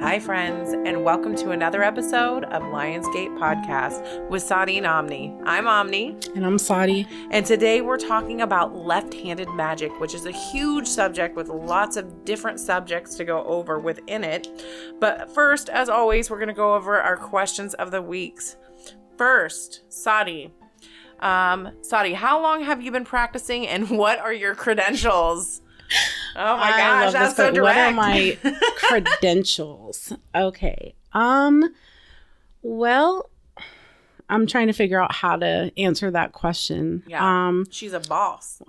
Hi, friends, and welcome to another episode of Lionsgate Podcast with Sahdi and Omni. I'm Omni. And I'm Sahdi. And today we're talking about left-handed magic, which is a huge subject with lots of different subjects to go over within it. But first, as always, we're going to go over our questions of the weeks. First, Sahdi. Sahdi, how long have you been practicing and what are your credentials? Oh my gosh, that's so direct. What are my credentials? Okay. Well, I'm trying to figure out how to answer that question. Yeah. She's a boss.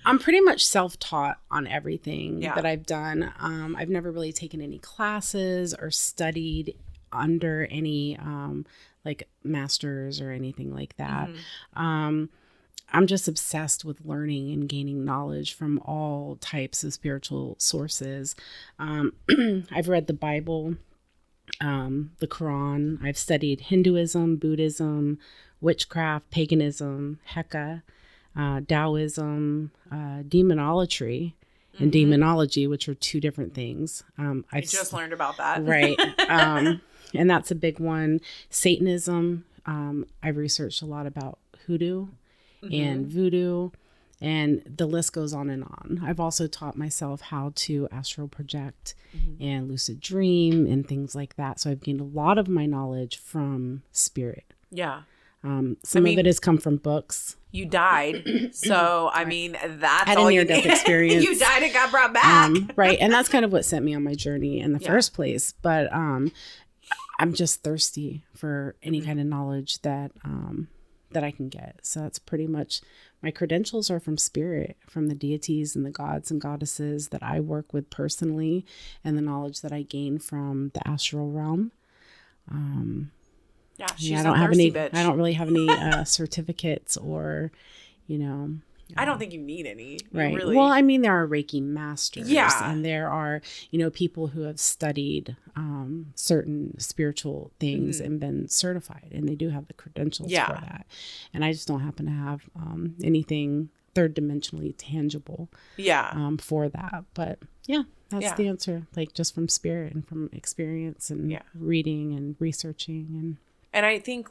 I'm pretty much self-taught on everything that I've done. I've never really taken any classes or studied under any like masters or anything like that. Mm-hmm. I'm just obsessed with learning and gaining knowledge from all types of spiritual sources. I've read the Bible, the Quran. I've studied Hinduism, Buddhism, witchcraft, paganism, Heka, Taoism, demonolatry, and demonology, which are two different things. I just learned about that. Right. And that's a big one. Satanism. I've researched a lot about hoodoo and voodoo, and the list goes on and on. I've also taught myself how to astral project and lucid dream and things like that. So I've gained a lot of my knowledge from spirit. Yeah. Some of it has come from books. You died. So, I mean, that's had all a near-death experience. You died and got brought back. Right. And that's kind of what sent me on my journey in the first place. But I'm just thirsty for any kind of knowledge that I can get. So that's pretty much my credentials are from spirit, from the deities and the gods and goddesses that I work with personally, and the knowledge that I gain from the astral realm. Yeah, she's I don't a have thirsty any. bitch. I don't really have any certificates or, I don't think you need any. Right. Really. Well, I mean, there are Reiki masters. Yeah. And there are, people who have studied certain spiritual things and been certified. And they do have the credentials for that. And I just don't happen to have anything third dimensionally tangible for that. But yeah, that's the answer. Like just from spirit and from experience and reading and researching. And I think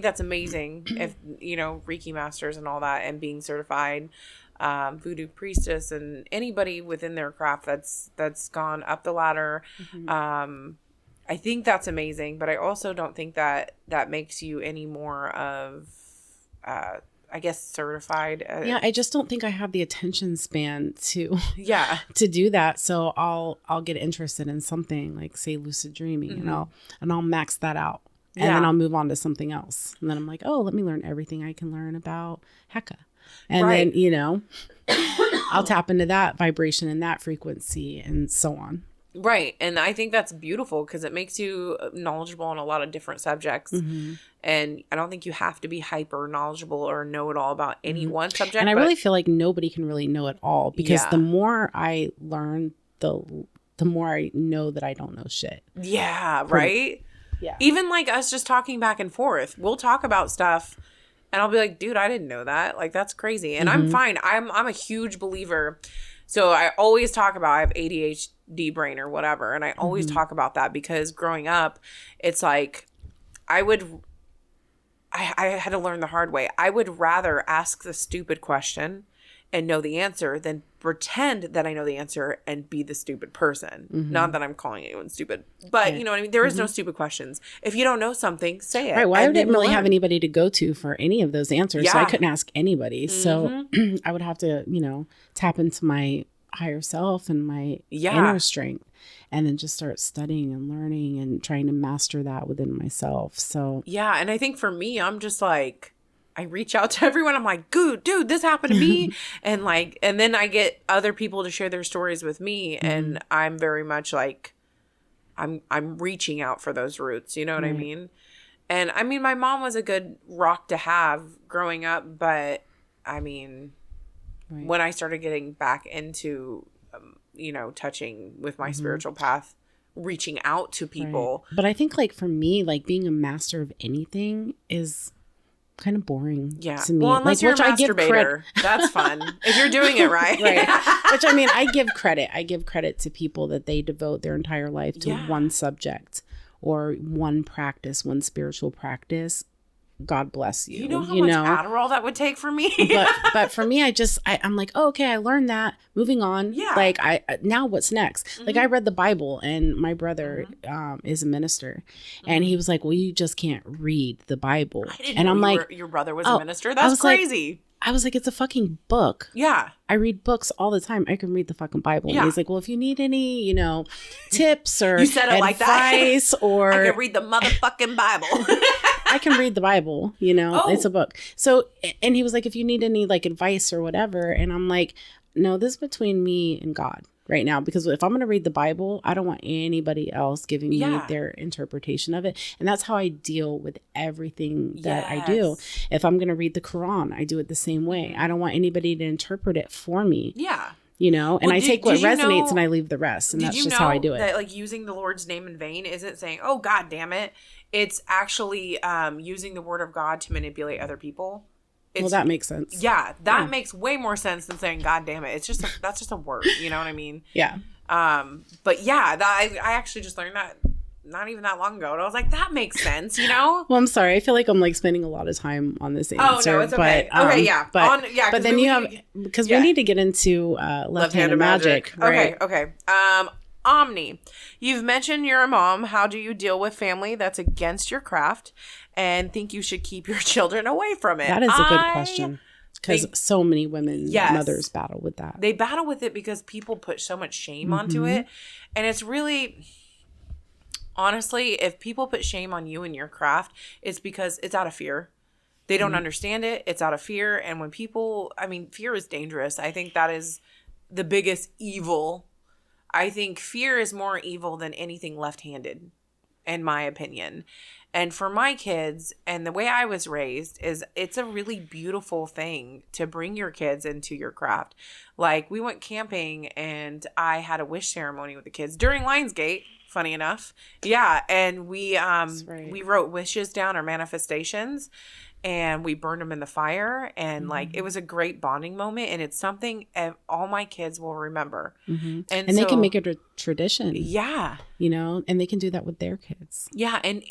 that's amazing if, Reiki masters and all that and being certified, voodoo priestess and anybody within their craft that's gone up the ladder. I think that's amazing, but I also don't think that makes you any more of, certified. I just don't think I have the attention span to do that. So I'll get interested in something like say lucid dreaming and I'll max that out. And then I'll move on to something else. And then I'm like, oh, let me learn everything I can learn about Heka. And then, I'll tap into that vibration and that frequency and so on. Right. And I think that's beautiful because it makes you knowledgeable on a lot of different subjects. And I don't think you have to be hyper knowledgeable or know it all about any one subject. And I really feel like nobody can really know it all because the more I learn, the more I know that I don't know shit. Yeah. Right. Yeah. Even like us just talking back and forth, we'll talk about stuff and I'll be like, dude, I didn't know that. Like, that's crazy. And I'm fine. I'm a huge believer. So I always talk about I have ADHD brain or whatever. And I always talk about that because growing up, it's like I had to learn the hard way. I would rather ask the stupid question and know the answer than pretend that I know the answer and be the stupid person. Not that I'm calling anyone stupid, but you know what I mean? There is no stupid questions. If you don't know something, say it. Right. Well, I didn't really have anybody to go to for any of those answers. So I couldn't ask anybody. So I would have to, tap into my higher self and my inner strength and then just start studying and learning and trying to master that within myself. So yeah. And I think for me, I'm just like, I reach out to everyone. I'm like, dude, this happened to me. and then I get other people to share their stories with me. And I'm very much like, I'm reaching out for those roots. You know what I mean? And I mean, my mom was a good rock to have growing up. But I mean, when I started getting back into, touching with my spiritual path, reaching out to people. Right. But I think like for me, like being a master of anything is kind of boring Yeah. to me. Well, unless you're a I give masturbator, that's fun. If you're doing it right. Right. Which, I mean, I give credit. I give credit to people that they devote their entire life to one subject or one practice, one spiritual practice. God bless you. You know how much Adderall that would take for me? but for me, I'm like, oh, okay, I learned that. Moving on. Yeah. Like, now what's next? Mm-hmm. Like, I read the Bible, and my brother is a minister, and he was like, well, you just can't read the Bible. I didn't know your brother was a minister. That's crazy. I was like, it's a fucking book. Yeah. I read books all the time. I can read the fucking Bible. Yeah. And he's like, well, if you need any, tips or you said it advice like that. Or I can read the motherfucking Bible. I can read the Bible, it's a book. So, and he was like, if you need any like advice or whatever. And I'm like, no, this is between me and God right now, because if I'm going to read the Bible, I don't want anybody else giving me their interpretation of it. And that's how I deal with everything that I do. If I'm going to read the Quran, I do it the same way. I don't want anybody to interpret it for me. Yeah. And I take what resonates and I leave the rest. And that's just how I do it. That like using the Lord's name in vain isn't saying, oh, God damn it. It's actually using the word of God to manipulate other people. Well, that makes sense. Yeah, that makes way more sense than saying, God damn it. That's just a word. You know what I mean? Yeah. But yeah, I actually just learned that not even that long ago. And I was like, that makes sense, Well, I'm sorry. I feel like I'm like spending a lot of time on this answer. Oh, no, it's okay. But, okay, yeah. But then we need to get into left-handed magic. Right? Okay. Omni, you've mentioned you're a mom. How do you deal with family that's against your craft and think you should keep your children away from it? That is a good question, because so many women, mothers battle with that. They battle with it because people put so much shame onto it. And it's really, honestly, if people put shame on you and your craft, it's because it's out of fear. They don't understand it. It's out of fear. And when fear is dangerous. I think that is the biggest evil. I think fear is more evil than anything left-handed, in my opinion. And for my kids, and the way I was raised, is it's a really beautiful thing to bring your kids into your craft. Like, we went camping, and I had a wish ceremony with the kids during Lionsgate, funny enough. Yeah, and we wrote wishes down, or manifestations, and we burned them in the fire, and it was a great bonding moment, and it's something all my kids will remember. And they can make it a tradition. Yeah. And they can do that with their kids. Yeah. And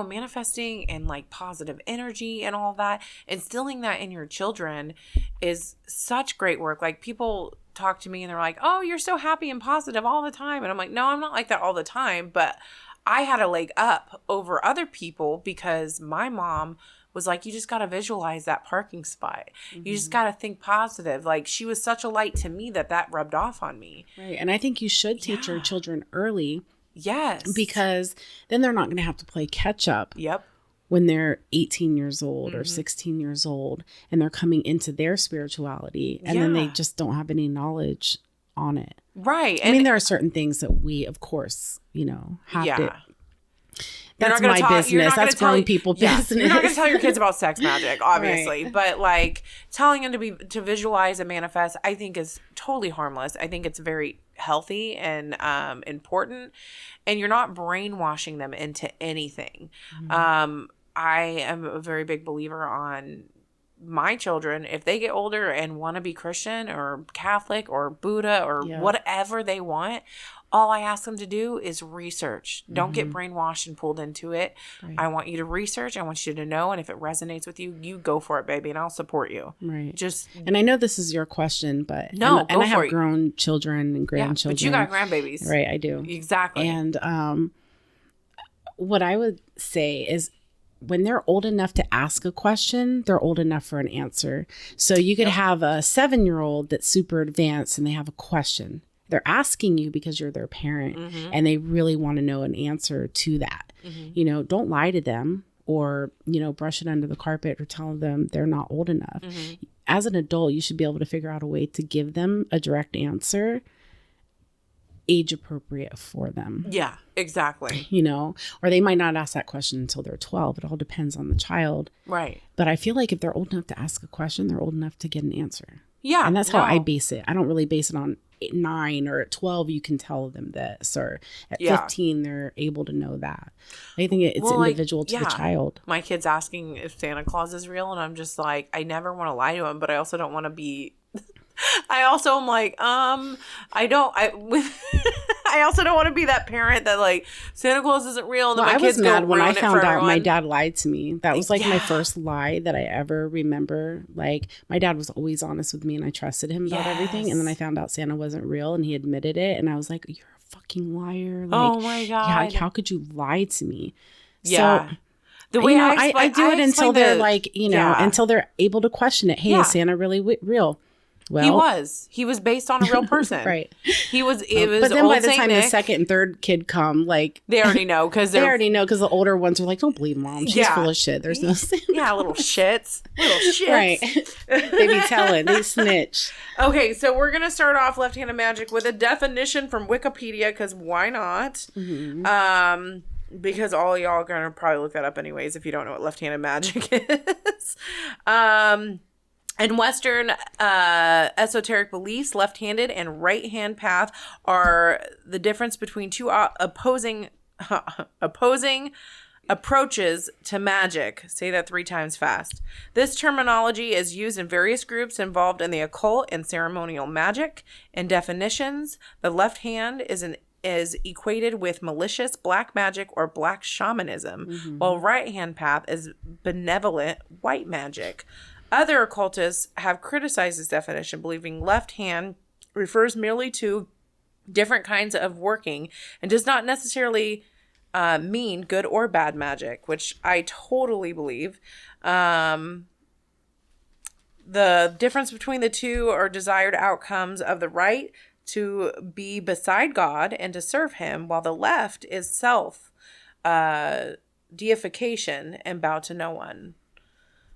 manifesting and like positive energy and all that, instilling that in your children is such great work. Like, people talk to me and they're like, oh, you're so happy and positive all the time. And I'm like, no, I'm not like that all the time. But I had a leg up over other people because my mom was like, you just got to visualize that parking spot. You just got to think positive. Like, she was such a light to me that rubbed off on me. Right. And I think you should teach your children early. Yes. Because then they're not going to have to play catch up. Yep. When they're 18 years old or 16 years old and they're coming into their spirituality and then they just don't have any knowledge on it. Right. I mean, there are certain things that we, of course, have to. That's my business. That's grown people business. You're not going to tell your kids about sex magic, obviously. Right. But like telling them to visualize and manifest, I think is totally harmless. I think it's very healthy and important. And you're not brainwashing them into anything. I am a very big believer on my children. If they get older and want to be Christian or Catholic or Buddha or whatever they want, all I ask them to do is research. Don't get brainwashed and pulled into it. Right. I want you to research. I want you to know. And if it resonates with you, you go for it, baby. And I'll support you. Right. And I know this is your question, but I have grown children and grandchildren. But you got grandbabies. Right. I do. Exactly. And what I would say is, when they're old enough to ask a question, they're old enough for an answer. So you could have a 7-year-old that's super advanced and they have a question. They're asking you because you're their parent and they really want to know an answer to that. Don't lie to them or, brush it under the carpet or tell them they're not old enough. As an adult, you should be able to figure out a way to give them a direct answer, age appropriate for them. Yeah, exactly. Or they might not ask that question until they're 12. It all depends on the child. Right. But I feel like if they're old enough to ask a question, they're old enough to get an answer. Yeah. And that's how I base it. I don't really base it on 9 or at 12 you can tell them this, or at 15 they're able to know that. I think it's individual to the child. My kid's asking if Santa Claus is real, and I'm just like, I never want to lie to him, but I also don't want to be I also am like, I also don't want to be that parent that like Santa Claus isn't real. And then I was mad when I found out my dad lied to me. That was like my first lie that I ever remember. Like my dad was always honest with me and I trusted him about everything. And then I found out Santa wasn't real and he admitted it. And I was like, you're a fucking liar. Like, oh my God. Yeah, like, how could you lie to me? Yeah. So, the way I do it until they're like, until they're able to question it. Hey, is Santa really real? Well, he was based on a real person. Right. It was but then by the time Nick, the second and third kid come, like they already know because the older ones are like, don't believe mom. She's full of shit. There's no little shits. Right. They be telling. They snitch. Okay, so we're going to start off Left-Handed Magic with a definition from Wikipedia because why not? Mm-hmm. Because all y'all are going to probably look that up anyways if you don't know what left-handed magic is. In Western esoteric beliefs, left-handed and right-hand path are the difference between two opposing approaches to magic. Say that 3 times fast. This terminology is used in various groups involved in the occult and ceremonial magic. In definitions, the left hand is equated with malicious black magic or black shamanism, while right-hand path is benevolent white magic. Other occultists have criticized this definition, believing left hand refers merely to different kinds of working and does not necessarily mean good or bad magic, which I totally believe. The difference between the two are desired outcomes of the right to be beside God and to serve him, while the left is self deification and bow to no one.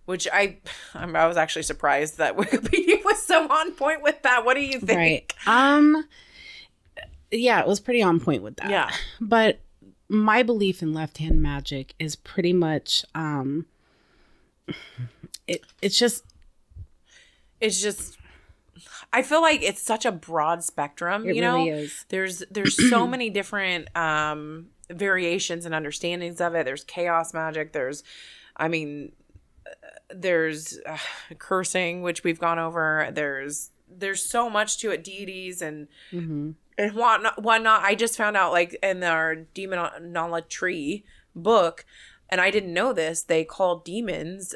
Which I was actually surprised that Wikipedia was so on point with that. What do you think? Right. Yeah, it was pretty on point with that. Yeah. But my belief in left-hand magic is pretty much it's just I feel like it's such a broad spectrum, it really is. There's so many different variations and understandings of it. There's chaos magic, there's cursing, which we've gone over. There's so much to it, deities and whatnot. I just found out like in our demonology book, and I didn't know this, they call demons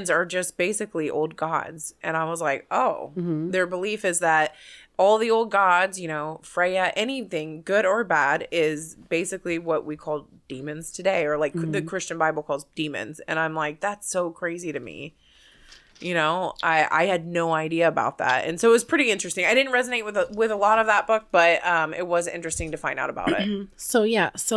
are just basically old gods. And I was like, their belief is that all the old gods, Freya, anything good or bad is basically what we call demons today, or like the Christian Bible calls demons. And I'm like, that's so crazy to me. I had no idea about that. And so it was pretty interesting. I didn't resonate with a lot of that book, but it was interesting to find out about it. So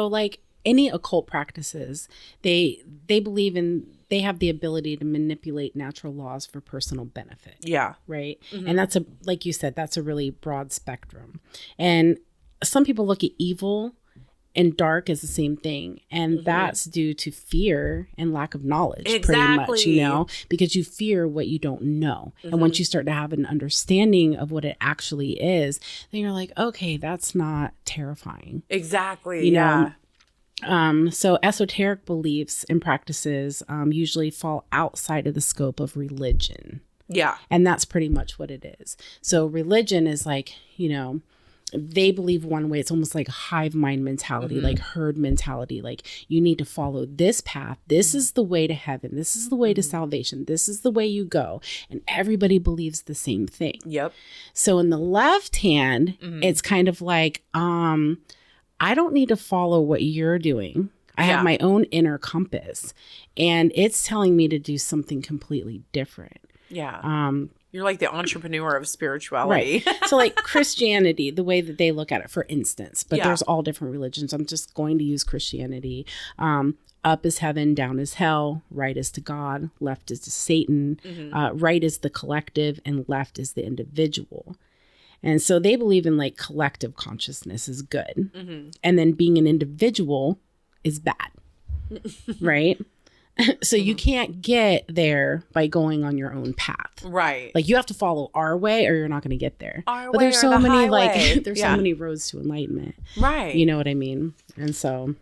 like any occult practices, they believe in, they have the ability to manipulate natural laws for personal benefit. Yeah. Right. And that's like you said, that's a really broad spectrum. And some people look at evil and dark as the same thing. And that's due to fear and lack of knowledge, pretty much, because you fear what you don't know. And once you start to have an understanding of what it actually is, then you're like, okay, that's not terrifying. Exactly. You know? So esoteric beliefs and practices usually fall outside of the scope of religion. Yeah. And that's pretty much what it is. So religion is like, they believe one way. It's almost like hive mind mentality, like herd mentality. Like you need to follow this path. This is the way to heaven. This is the way to salvation. This is the way you go. And everybody believes the same thing. Yep. So in the left hand, it's kind of like, I don't need to follow what you're doing. I have my own inner compass, and it's telling me to do something completely different. Yeah. You're like the entrepreneur of spirituality. Right. So like Christianity, the way that they look at it, for instance, but there's all different religions. I'm just going to use Christianity. Up is heaven, down is hell, right is to God, left is to Satan, right is the collective, and left is the individual. And so they believe in like collective consciousness is good. And then being an individual is bad. Right. So you can't get there by going on your own path. Right. Like you have to follow our way or you're not going to get there. Our but way there's or so the many highway. there's so many roads to enlightenment. Right. You know what I mean? And so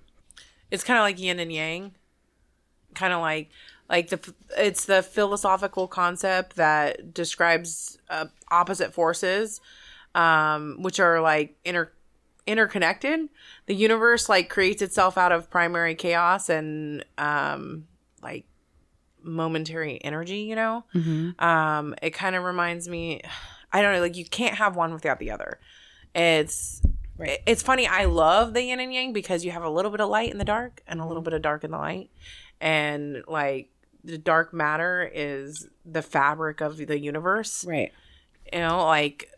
it's kind of like yin and yang. Kind of like it's the philosophical concept that describes opposite forces, which are like interconnected. The universe like creates itself out of primary chaos and like momentary energy, you know. mm-hmm. It kind of reminds me, I don't know, like you can't have one without the other. It's funny. I love the yin and yang because you have a little bit of light in the dark and a little bit of dark in the light, and like the dark matter is the fabric of the universe, right? You know, like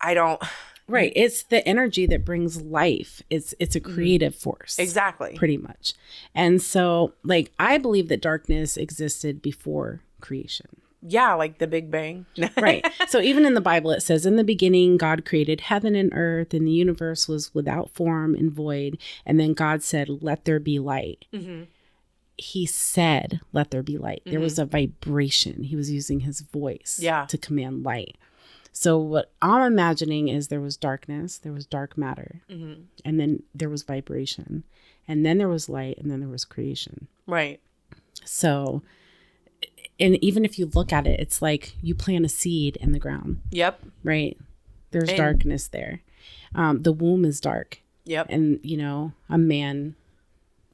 I don't. Right. It's the energy that brings life. It's a creative force. Exactly. Pretty much. And so, like, I believe that darkness existed before creation. Yeah, like the Big Bang. Right. So even in the Bible, it says, in the beginning, God created heaven and earth, and the universe was without form and void. And then God said, let there be light. Mm-hmm. He said, let there be light. Mm-hmm. There was a vibration. He was using his voice to command light. So what I'm imagining is there was darkness, there was dark matter, mm-hmm. and then there was vibration, and then there was light, and then there was creation. Right. So, and even if you look at it, it's like you plant a seed in the ground. Yep. Right? There's darkness there. The womb is dark. Yep. And, you know, a man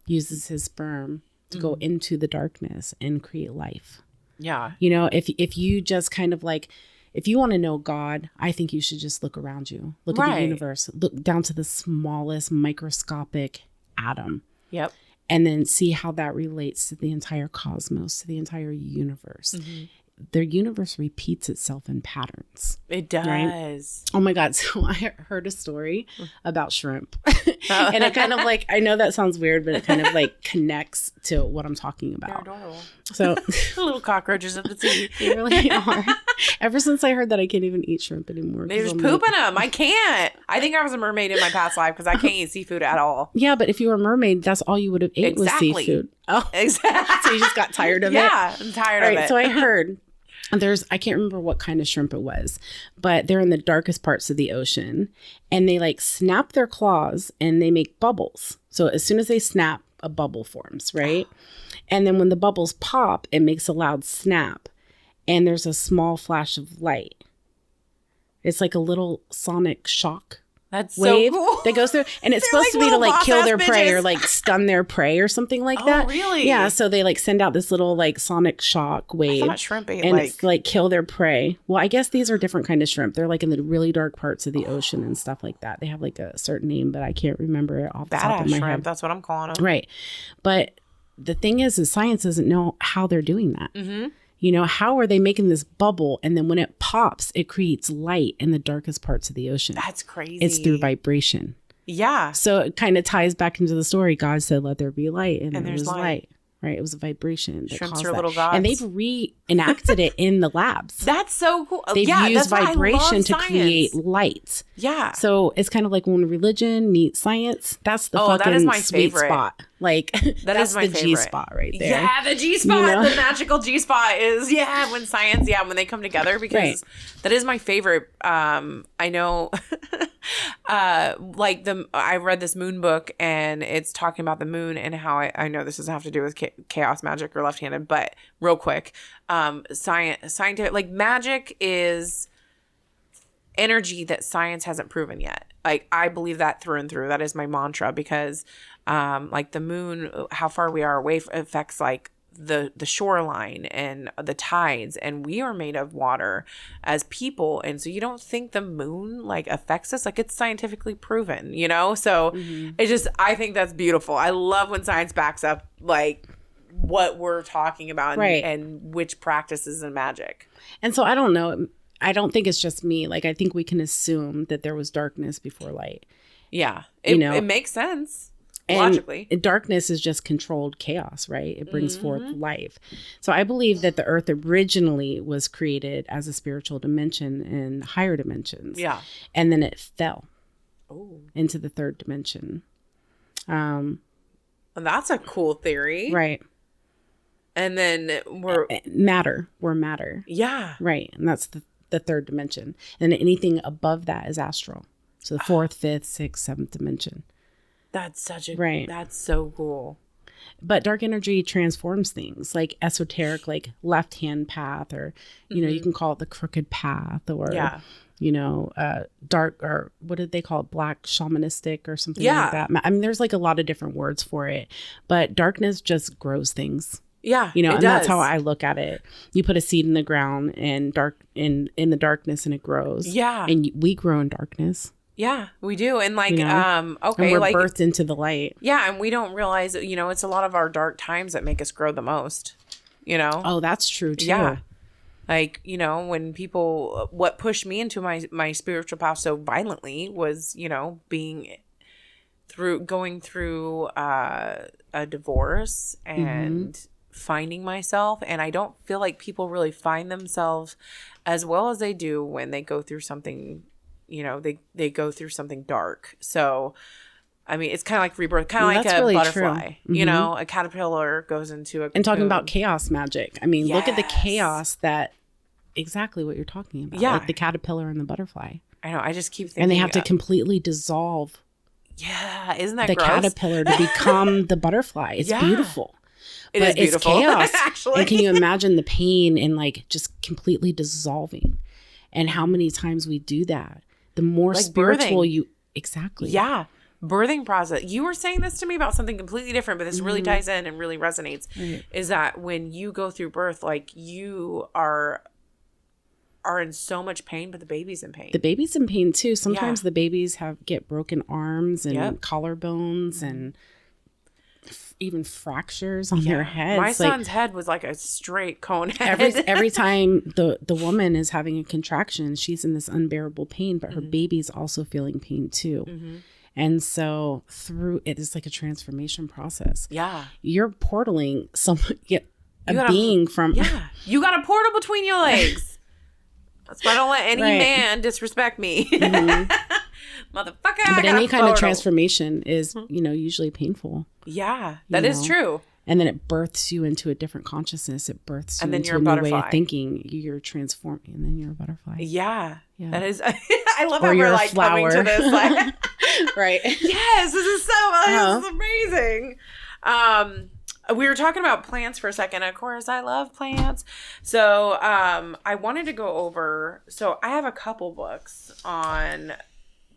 uses his sperm to go into the darkness and create life. Yeah. You know, if you just kind of like... If you want to know God, I think you should just look around you. Look at the universe. Look down to the smallest microscopic atom. Yep. And then see how that relates to the entire cosmos, to the entire universe. Mm-hmm. The universe repeats itself in patterns. It does. Right? Oh my God. So I heard a story about shrimp. And it kind of like, I know that sounds weird, but it kind of like connects to what I'm talking about. They're adorable. So little cockroaches of the sea. They really are. Ever since I heard that, I can't even eat shrimp anymore. They're just pooping them. I can't. I think I was a mermaid in my past life because I can't eat seafood at all. Yeah, but if you were a mermaid, that's all you would have ate was seafood. Oh, exactly. So you just got tired of it? Yeah, I'm tired of it. So I heard I can't remember what kind of shrimp it was, but they're in the darkest parts of the ocean, and they like snap their claws and they make bubbles. So as soon as they snap, a bubble forms, right? And then when the bubbles pop, it makes a loud snap, and there's a small flash of light. It's like a little sonic shock. That's wave so cool. That goes through, and it's supposed to be to like kill their prey or like stun their prey or something like that. Oh, really? Yeah. So they like send out this little like sonic shock wave. I thought shrimp ate and it's like kill their prey. Well, I guess these are different kind of shrimp. They're like in the really dark parts of the ocean and stuff like that. They have like a certain name, but I can't remember it off the top of my shrimp. head. That's what I'm calling them. Right. But the thing is science doesn't know how they're doing that. Mm-hmm. You know, how are they making this bubble? And then when it pops, it creates light in the darkest parts of the ocean. That's crazy. It's through vibration. Yeah. So it kind of ties back into the story. God said, let there be light. And there there's was light. Right? It was a vibration. That Shrimps caused are that. little gods. And they've reenacted it in the labs. That's so cool. They've used vibration to create light. Yeah. So it's kind of like when religion meets science. That's the fucking that is my sweet favorite spot. Like that's my the favorite. G-spot right there. Yeah, the G-spot, you know? the magical G-spot is, when science, when they come together, because that is my favorite. I know, I read this moon book, and it's talking about the moon and how I know this doesn't have to do with chaos magic or left-handed, but real quick, scientific, like magic is energy that science hasn't proven yet. Like, I believe that through and through. That is my mantra, because like the moon, how far we are away affects like the shoreline and the tides, and we are made of water as people, and so you don't think the moon like affects us. Like, it's scientifically proven, you know? So it's just, I think that's beautiful. I love when science backs up like what we're talking about and which practices in magic. And so I don't know, I don't think it's just me. Like, I think we can assume that there was darkness before light. Yeah. It makes sense. Logically. And darkness is just controlled chaos, right? It brings forth life. So I believe that the earth originally was created as a spiritual dimension in higher dimensions. Yeah. And then it fell into the third dimension. That's a cool theory. Right. And then We're matter. Yeah. Right. And that's the third dimension. And anything above that is astral. So the fourth, fifth, sixth, seventh dimension. That's right. That's so cool. But dark energy transforms things, like esoteric, like left-hand path, or, you know, you can call it the crooked path, or, you know, dark, or what did they call it? Black shamanistic or something like that. I mean, there's like a lot of different words for it, but darkness just grows things. Yeah, you know, and that's how I look at it. You put a seed in the ground and in the darkness, and it grows. Yeah, and we grow in darkness. Yeah, we do. And like, okay, and we're like, birthed into the light. Yeah, and we don't realize, you know, it's a lot of our dark times that make us grow the most. You know? Oh, that's true too. Yeah. Like, you know, when people, what pushed me into my spiritual path so violently was, you know, going through a divorce and finding myself. And I don't feel like people really find themselves as well as they do when they go through something, you know, they go through something dark. So, I mean, it's kind of like rebirth, kind of like a really butterfly, you know, a caterpillar goes into a cocoon. And talking about chaos magic. I mean, look at the chaos that, exactly what you're talking about. Yeah. Like the caterpillar and the butterfly. I know. I just keep thinking. And they have to completely dissolve. Yeah. Isn't that the gross? Caterpillar to become the butterfly. It's beautiful. It is beautiful. It's chaos. Actually. And can you imagine the pain in like just completely dissolving? And how many times we do that? The more like spiritual birthing. You exactly. Yeah. Birthing process. You were saying this to me about something completely different, but this really ties in and really resonates. Right. Is that when you go through birth, like you are in so much pain, but the baby's in pain. The baby's in pain too. Sometimes the babies get broken arms and collarbones and even fractures on their heads. My son's head was like a straight cone head. Every time the woman is having a contraction, she's in this unbearable pain, but her baby's also feeling pain too. Mm-hmm. And so through it is like a transformation process. Yeah. You're portaling being from... Yeah. You got a portal between your legs. That's why I don't let any man disrespect me. Motherfucker. But any kind of transformation is, you know, usually painful. Yeah, that is true. And then it births you into a different consciousness. It births you into a new way of thinking. You're transforming, and then you're a butterfly. Yeah. That is. I love how we're like coming to this. Like, right. Yes, this is this is amazing. We were talking about plants for a second. Of course, I love plants. So I wanted to go over. So I have a couple books on.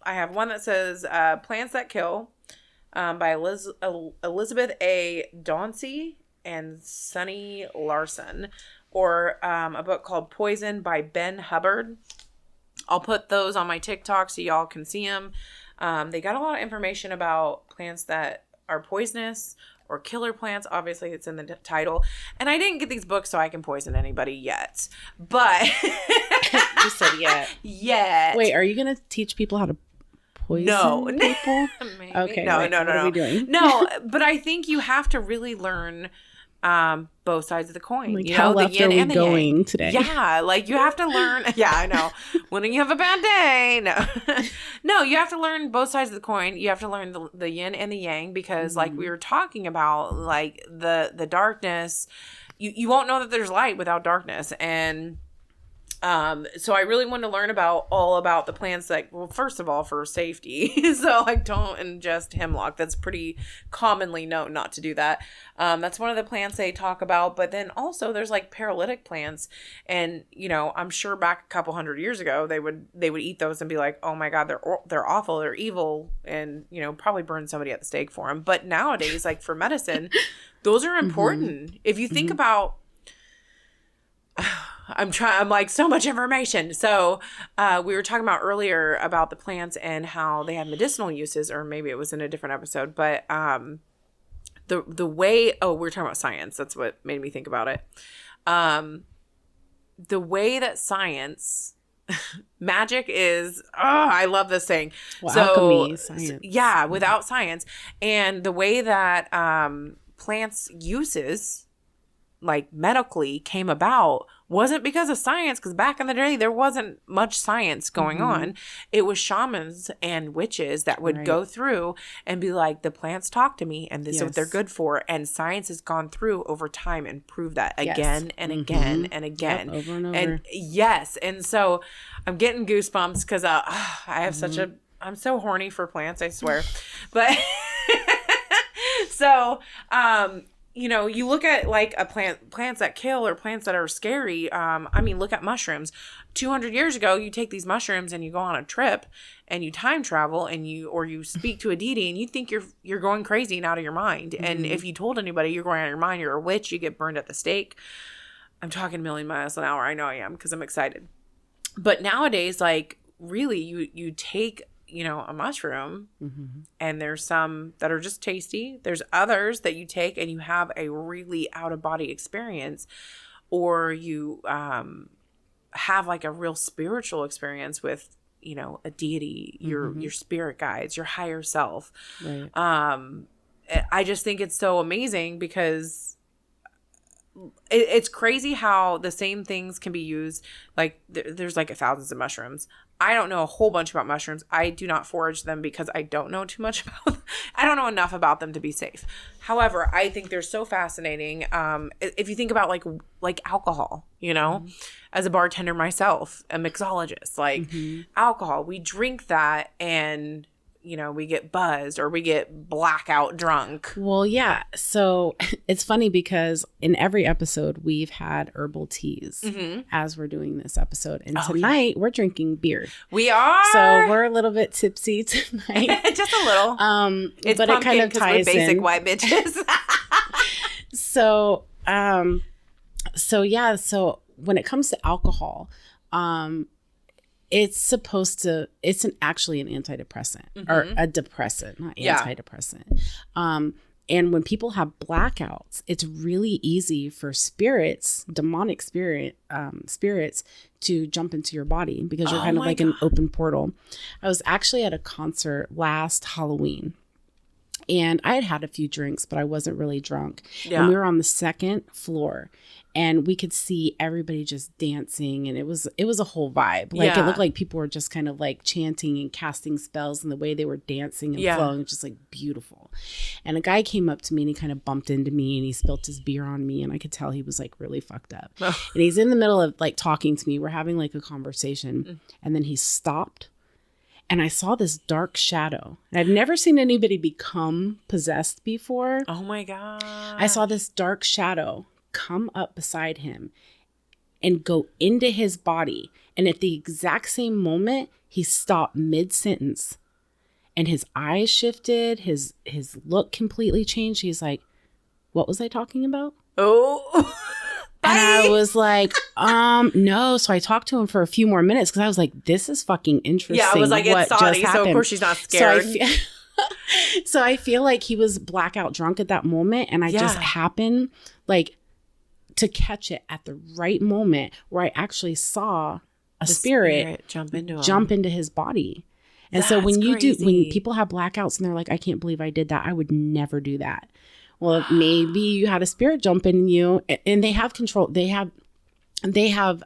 I have one that says Plants That Kill by Elizabeth A. Dauncey and Sunny Larson, or a book called Poison by Ben Hubbard. I'll put those on my TikTok so y'all can see them. They got a lot of information about plants that are poisonous or killer plants. Obviously, it's in the title. And I didn't get these books so I can poison anybody yet. But you said yet. Yet. Wait, are you going to teach people how to poison people? Maybe. Okay. No. What are we doing? No, but I think you have to really learn both sides of the coin. Like, you how know, left are we going today? Yeah, like you have to learn. Yeah, I know. When you have a bad day, no, you have to learn both sides of the coin. You have to learn the yin and the yang, because, like we were talking about, like the darkness. You won't know that there's light without darkness, and so I really wanted to learn all about the plants that, well, first of all, for safety. So like don't ingest hemlock. That's pretty commonly known not to do that. That's one of the plants they talk about. But then also there's like paralytic plants, and you know, I'm sure back a couple hundred years ago they would eat those and be like, oh my God, they're awful, they're evil, and you know, probably burn somebody at the stake for them. But nowadays, like for medicine, those are important. If you think about. I'm like so much information. So we were talking about earlier about the plants and how they have medicinal uses, or maybe it was in a different episode, but the way, we're talking about science. That's what made me think about it. The way that science, magic is, I love this saying. Well, alchemy, science. Yeah, without science. And the way that plants uses, like medically came about wasn't because of science, because back in the day there wasn't much science going on. It was shamans and witches that would go through and be like, the plants talk to me and this is what they're good for, and science has gone through over time and proved that again and again and again, over and over. And yes, and so I'm getting goosebumps because I have such a, I'm so horny for plants, I swear. But so you know, you look at like a plants that kill or plants that are scary. I mean, look at mushrooms. 200 years ago, you take these mushrooms and you go on a trip and you time travel and you speak to a deity and you think you're going crazy and out of your mind. And if you told anybody you're going out of your mind, you're a witch, you get burned at the stake. I'm talking a million miles an hour. I know I am because I'm excited. But nowadays, like really, you take, you know, a mushroom and there's some that are just tasty. There's others that you take and you have a really out of body experience, or you have like a real spiritual experience with, you know, a deity, your spirit guides, your higher self. Right. I just think it's so amazing because it's crazy how the same things can be used. Like there's like thousands of mushrooms. I don't know a whole bunch about mushrooms. I do not forage them because I don't know too much about them. I don't know enough about them to be safe. However, I think they're so fascinating. If you think about like alcohol, you know, as a bartender myself, a mixologist, like alcohol, we drink that and, you know, we get buzzed or we get blackout drunk. Well, yeah. So it's funny because in every episode we've had herbal teas as we're doing this episode. And tonight we're drinking beer. We are. So we're a little bit tipsy tonight. Just a little. It's but it kind of ties we're basic in. White bitches. So yeah. So when it comes to alcohol, it's actually an antidepressant or a depressant, not antidepressant. And when people have blackouts, it's really easy for demonic spirits to jump into your body because you're kind of like an open portal. I was actually at a concert last Halloween. And I had a few drinks, but I wasn't really drunk. Yeah. And we were on the second floor. And we could see everybody just dancing, and it was a whole vibe. Like it looked like people were just kind of like chanting and casting spells, and the way they were dancing and flowing was just like beautiful. And a guy came up to me and he kind of bumped into me and he spilt his beer on me, and I could tell he was like really fucked up. And he's in the middle of like talking to me. We're having like a conversation, and then he stopped. And I saw this dark shadow. And I've never seen anybody become possessed before. Oh my God. I saw this dark shadow come up beside him and go into his body. And at the exact same moment, he stopped mid-sentence. And his eyes shifted. His look completely changed. He's like, what was I talking about? Oh. And I was like, no. So I talked to him for a few more minutes because I was like, this is fucking interesting. Yeah, I was like, it's Sahdi, so of course she's not scared. So I feel like he was blackout drunk at that moment. And I just happened like to catch it at the right moment where I actually saw a spirit jump into his body. And so when people have blackouts and they're like, I can't believe I did that. I would never do that. Well, maybe you had a spirit jump in you, and they have control. They have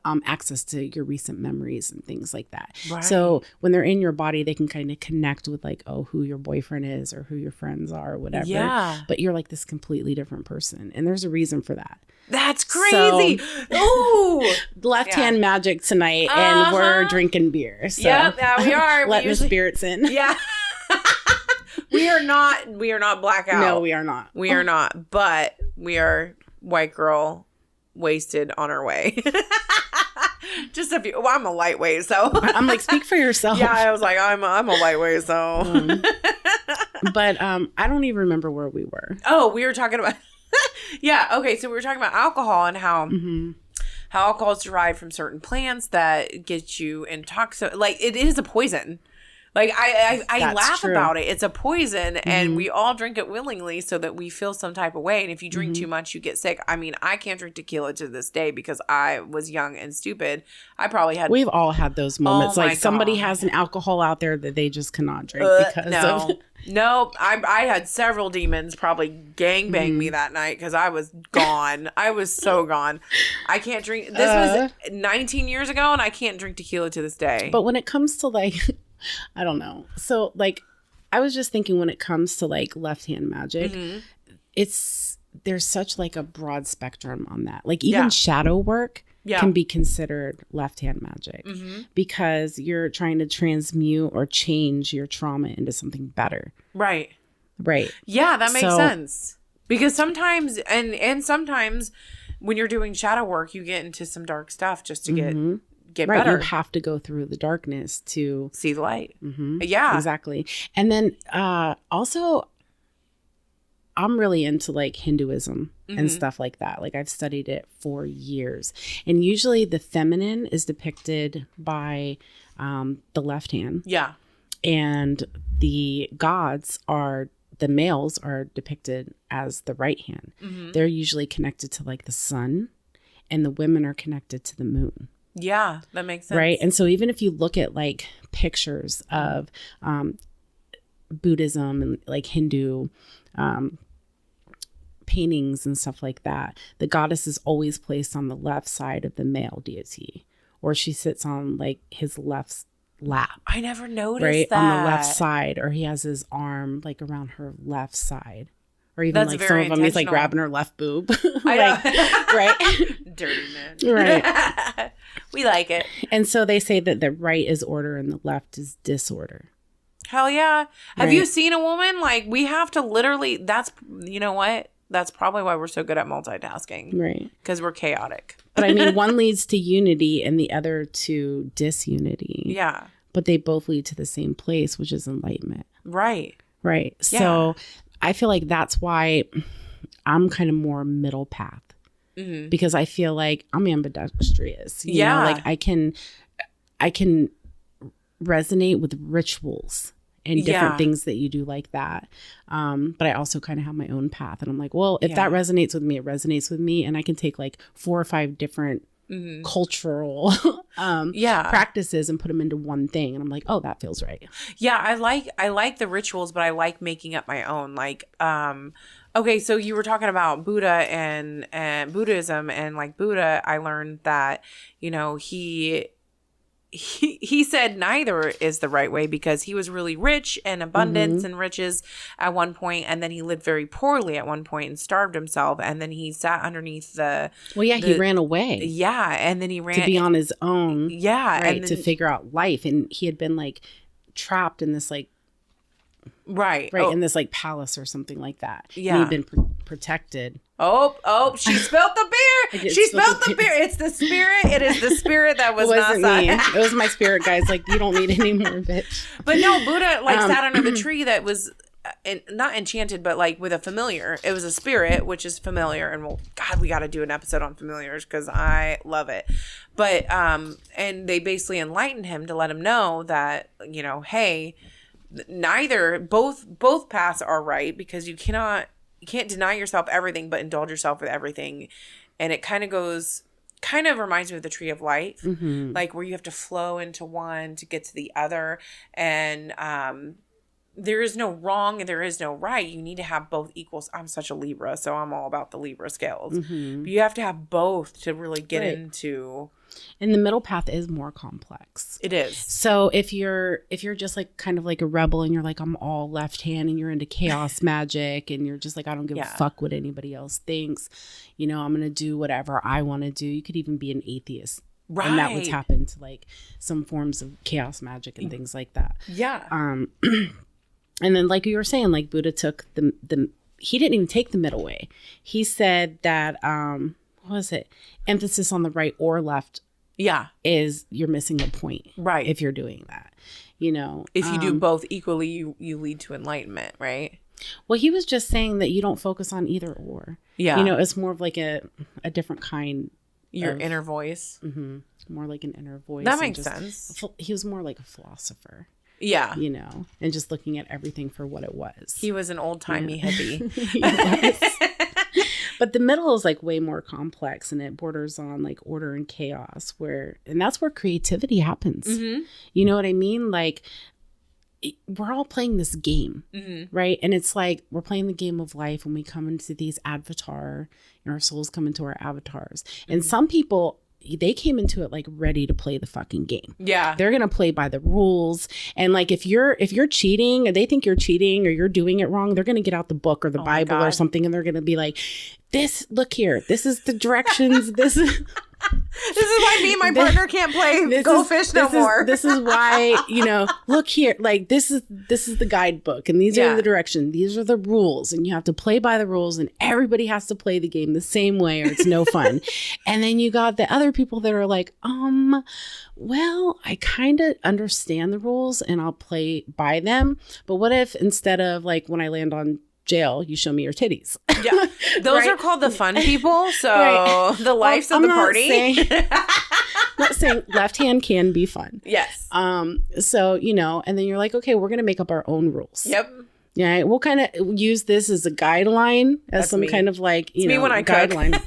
access to your recent memories and things like that. Right. So when they're in your body, they can kind of connect with like, oh, who your boyfriend is or who your friends are or whatever. Yeah. But you're like this completely different person. And there's a reason for that. That's crazy. Ooh. Left hand magic tonight, and we're drinking beer. So yeah, we are. Letting the spirits in. Yeah. We are not blackout. No, we are not. We are not, but we are white girl wasted on our way. Just a few. Well, I'm a lightweight, so I'm like, speak for yourself. Yeah, I was like, I'm a lightweight, so. But I don't even remember where we were. Oh, we were talking about. Yeah. Okay. So we were talking about alcohol and how alcohol is derived from certain plants that get you intoxicated. Like it is a poison. Like I laugh true. about it. It's a poison, and we all drink it willingly so that we feel some type of way. And if you drink too much, you get sick. I mean, I can't drink tequila to this day because I was young and stupid. I probably had. We've all had those moments. Oh, my like somebody God. has an alcohol out there that they just cannot drink because of. No, I had several demons probably gangbang me that night because I was gone. I was so gone. I can't drink. This was 19 years ago, and I can't drink tequila to this day. But when it comes to like, I don't know. So like, I was just thinking when it comes to like left hand magic, there's such like a broad spectrum on that. Like even shadow work can be considered left hand magic because you're trying to transmute or change your trauma into something better. Right. Right. Yeah, that makes sense. Because sometimes, and sometimes when you're doing shadow work, you get into some dark stuff just to get right. better. You have to go through the darkness to see the light. Yeah. Exactly. And then also, I'm really into like Hinduism and stuff like that. Like I've studied it for years. And usually the feminine is depicted by the left hand. Yeah. And the gods the males are depicted as the right hand. They're usually connected to like the sun, and the women are connected to the moon. Yeah, that makes sense. Right. And so even if you look at like pictures of Buddhism and like Hindu paintings and stuff like that, the goddess is always placed on the left side of the male deity, or she sits on like his left lap. I never noticed right that. On the left side, or he has his arm like around her left side, or even That's like some very of them he's like grabbing her left boob. Like, right. Dirty man. Right. We like it. And so they say that the right is order and the left is disorder. Hell yeah. Have Right. you seen a woman? Like, we have to literally, you know what? That's probably why we're so good at multitasking. Right. Because we're chaotic. But I mean, one leads to unity and the other to disunity. Yeah. But they both lead to the same place, which is enlightenment. Right. Right. Yeah. So I feel like that's why I'm kind of more middle path. Because I feel like I'm ambidextrous. You know? Like I can resonate with rituals and different things that you do like that. But I also kind of have my own path. And I'm like, well, if that resonates with me, it resonates with me. And I can take like 4 or 5 different cultural practices and put them into one thing. And I'm like, oh, that feels right. Yeah, I like the rituals, but I like making up my own. Like, okay, so you were talking about Buddha and Buddhism, and like Buddha, I learned that, you know, he said neither is the right way because he was really rich and abundance and riches at one point, and then he lived very poorly at one point and starved himself, and then he sat underneath he ran away. Yeah, and then he ran to be on his own. Yeah, right, and then, to figure out life, and he had been like trapped in this like in this like palace or something like that. Yeah, and he'd been protected. Oh, she spilled the beer. She spilled the beer. It's the spirit. It is the spirit that was wasn't not me. It was my spirit, guys. Like, you don't need any more, bitch. But no, Buddha like sat under the tree that was not enchanted, but like with a familiar. It was a spirit, which is familiar. And well, God, we got to do an episode on familiars because I love it. But and they basically enlightened him to let him know that, you know, hey, both paths are right, because you can't deny yourself everything but indulge yourself with everything. And it kind of reminds me of the tree of life, like where you have to flow into one to get to the other. And there is no wrong and there is no right. You need to have both equals. I'm such a Libra, so I'm all about the Libra scales. But you have to have both to really get into. And the middle path is more complex. It is. So if you're just like kind of like a rebel and you're like, I'm all left hand, and you're into chaos magic, and you're just like, I don't give a fuck what anybody else thinks, you know, I'm going to do whatever I want to do. You could even be an atheist. Right. And that would tap into like some forms of chaos magic and things like that. Yeah. And then like you were saying, like Buddha took he didn't even take the middle way. He said that, what was it? Emphasis on the right or left. Yeah. Is you're missing the point. Right. If you're doing that, you know. If you do both equally, you lead to enlightenment, right? Well, he was just saying that you don't focus on either or. Yeah. You know, it's more of like a different kind. Your inner voice. More like an inner voice. That makes sense. He was more like a philosopher. Yeah. You know, and just looking at everything for what it was. He was an old-timey hippie. He was. But the middle is like way more complex, and it borders on like order and chaos, and that's where creativity happens. Mm-hmm. You know what I mean? Like, we're all playing this game, right? And it's like we're playing the game of life when we come into these avatar, and our souls come into our avatars. And some people, they came into it like ready to play the fucking game. Yeah. They're going to play by the rules. And like if you're cheating, or they think you're cheating or you're doing it wrong, they're going to get out the book or the Bible or something, and they're going to be like, look here, this is the directions. This is why me and my partner can't play Go Fish no more. This is why, you know, look here, like this is the guidebook, and these are the directions. These are the rules, and you have to play by the rules, and everybody has to play the game the same way, or it's no fun. And then you got the other people that are like, well, I kind of understand the rules and I'll play by them. But what if instead of like when I land on jail, you show me your titties? Yeah, those are called the fun people. So the lives of the party. Not saying left hand can be fun. Yes. So, you know, and then you're like, okay, we're going to make up our own rules. Yep. Yeah. We'll kind of use this as a guideline, as some kind of like, you know, me when I guideline.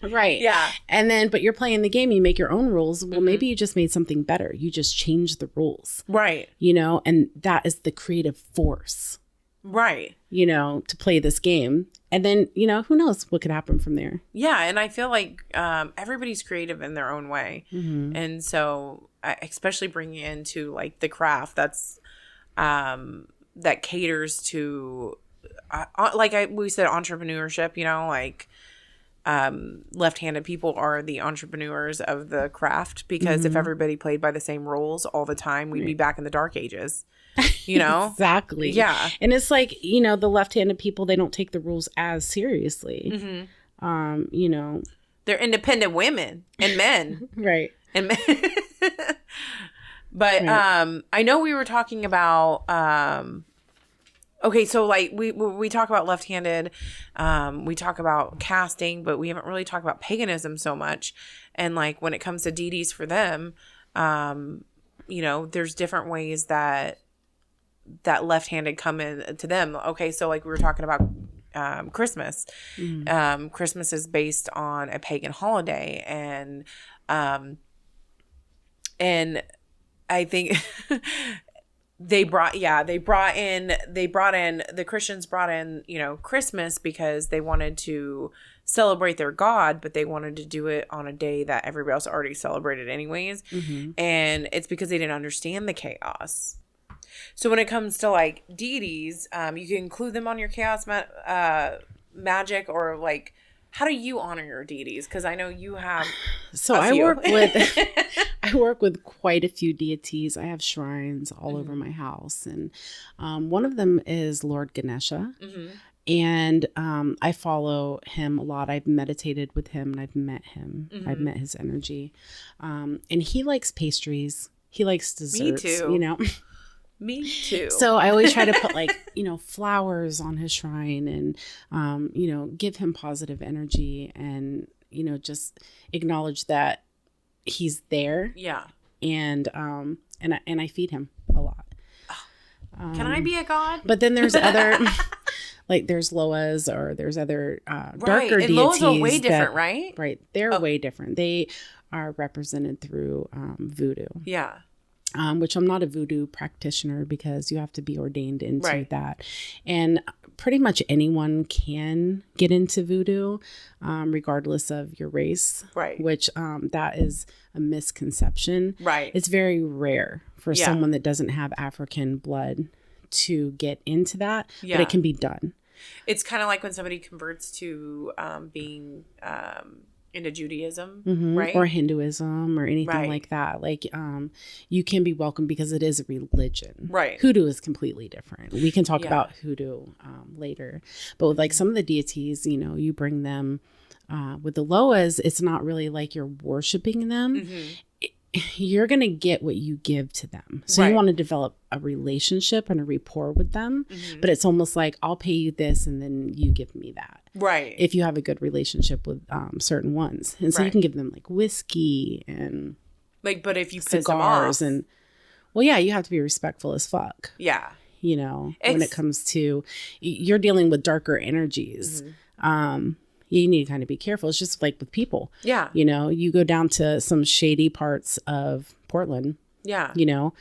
Right. Yeah. And then, but you're playing the game, you make your own rules. Well, maybe you just made something better. You just changed the rules. Right. You know, and that is the creative force. Right. You know, to play this game. And then, you know, who knows what could happen from there. Yeah. And I feel like everybody's creative in their own way. Mm-hmm. And so, especially bringing into like the craft that's that caters to, we said, entrepreneurship, you know, like left-handed people are the entrepreneurs of the craft, because if everybody played by the same rules all the time, we'd be back in the dark ages. You know? Exactly. Yeah. And it's like, you know, the left-handed people, they don't take the rules as seriously. Mm-hmm. You know, they're independent women and men. Right. And men. But right. I know we were talking about okay, so like we talk about left-handed, we talk about casting, but we haven't really talked about paganism so much. And like when it comes to deities for them, you know, there's different ways that left-handed come in to them. Okay, so like we were talking about Christmas. Christmas is based on a pagan holiday, and I think the Christians brought in, you know, Christmas because they wanted to celebrate their God, but they wanted to do it on a day that everybody else already celebrated anyways. And it's because they didn't understand the chaos. So when it comes to like deities, you can include them on your chaos magic, or like, how do you honor your deities? Because I know you have. So I work with quite a few deities. I have shrines all over my house, and one of them is Lord Ganesha. And I follow him a lot. I've meditated with him, and I've met him. I've met his energy, and he likes pastries. He likes desserts. Me too. You know. Me too. So I always try to put like, you know, flowers on his shrine, and, you know, give him positive energy, and, you know, just acknowledge that he's there. Yeah. And I feed him a lot. Can I be a god? But then there's other, like there's Loas, or there's other darker and deities. Loas are way different, right? Right. They're way different. They are represented through voodoo. Yeah. Which I'm not a voodoo practitioner, because you have to be ordained into that. And pretty much anyone can get into voodoo, regardless of your race. Right. Which that is a misconception. Right. It's very rare for someone that doesn't have African blood to get into that, but it can be done. It's kind of like when somebody converts to being into Judaism, right? Or Hinduism, or anything like that. Like, you can be welcome because it is a religion. Right. Hoodoo is completely different. We can talk about hoodoo later. But with like some of the deities, you know, you bring them, with the Loas, it's not really like you're worshiping them. You're going to get what you give to them. So you want to develop a relationship and a rapport with them. But it's almost like, I'll pay you this and then you give me that. Right. If you have a good relationship with certain ones. And so you can give them like whiskey and like, but if you piss them off, and Well, yeah, you have to be respectful as fuck. Yeah. You know, when it comes to, you're dealing with darker energies. You need to kind of be careful. It's just like with people. Yeah. You know, you go down to some shady parts of Portland. Yeah. You know,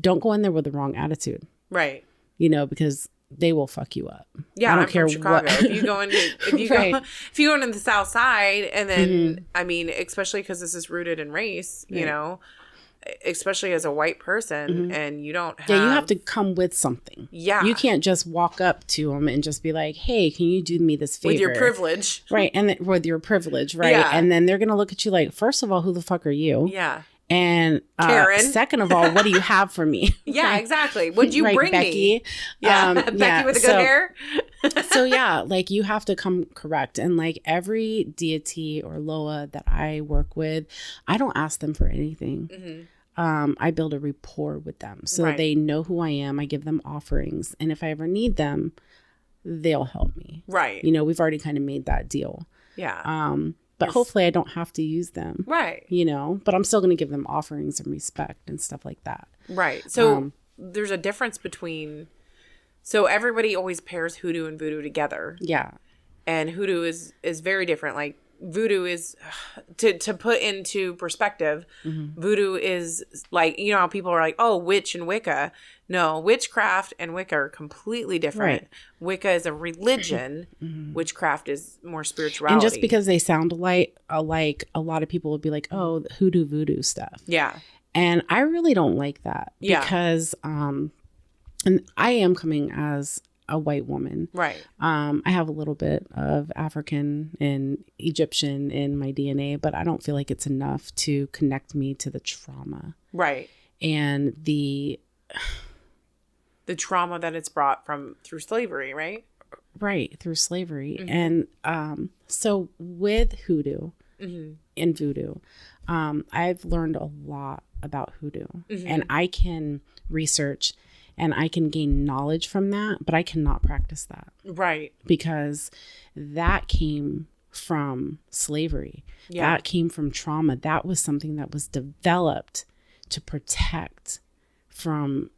don't go in there with the wrong attitude. Right. You know, because they will fuck you up. Yeah, I don't care from Chicago. what. If you go into the South Side, and then I mean, especially because this is rooted in race, you know, especially as a white person, and you don't have... Yeah, you have to come with something. Yeah. You can't just walk up to them and just be like, hey, can you do me this favor? With your privilege. Right, and with your privilege, right? Yeah. And then they're going to look at you like, first of all, who the fuck are you? Yeah. And Karen. Second of all, what do you have for me? Yeah, Right? exactly. What'd you Right, bring Becky? me? Yeah, Becky with the good hair. So yeah, like you have to come correct. And like every deity or Loa that I work with, I don't ask them for anything. I build a rapport with them so they know who I am. I give them offerings. And if I ever need them, they'll help me. Right. You know, we've already kind of made that deal. Yeah. But hopefully I don't have to use them. Right. You know, but I'm still going to give them offerings and respect and stuff like that. Right. So there's a difference between... So everybody always pairs hoodoo and voodoo together. Yeah. And hoodoo is very different. Like voodoo is, to put into perspective, voodoo is like, you know how people are like, oh, witch and Wicca. No, witchcraft and Wicca are completely different. Right. Wicca is a religion. Witchcraft is more spirituality. And just because they sound like a lot of people would be like, oh, hoodoo voodoo stuff. Yeah. And I really don't like that. Yeah. Because, and I am coming as a white woman. Right. I have a little bit of African and Egyptian in my DNA, but I don't feel like it's enough to connect me to the trauma. Right. And the trauma that it's brought through slavery, right? Right, through slavery. And so with hoodoo and voodoo, I've learned a lot about hoodoo. And I can research and I can gain knowledge from that, but I cannot practice that. Right. Because that came from slavery. Yeah. That came from trauma. That was something that was developed to protect from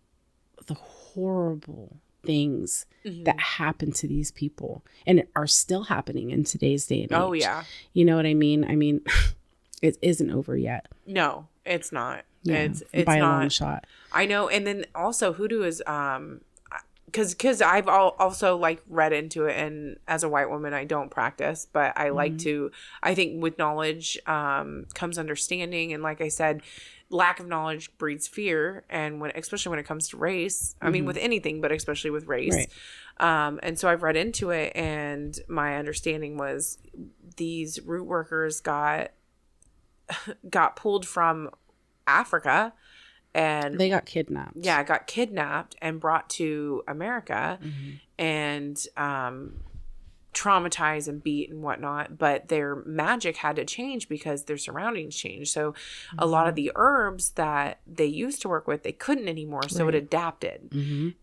the horrible things that happened to these people and are still happening in today's day and age. Oh, yeah. You know what I mean? I mean, it isn't over yet. No, it's not. Yeah, it's by not. a long shot. I know. And then also hoodoo is, because I've also like read into it, and as a white woman, I don't practice, but I like to, I think with knowledge comes understanding. And like I said, lack of knowledge breeds fear. And especially when it comes to race, I mean, with anything, but especially with race. Right. And so I've read into it, and my understanding was these root workers got pulled from Africa, and they got kidnapped. Yeah, got kidnapped and brought to America, and traumatized and beat and whatnot. But their magic had to change because their surroundings changed. So a lot of the herbs that they used to work with, they couldn't anymore. So it adapted,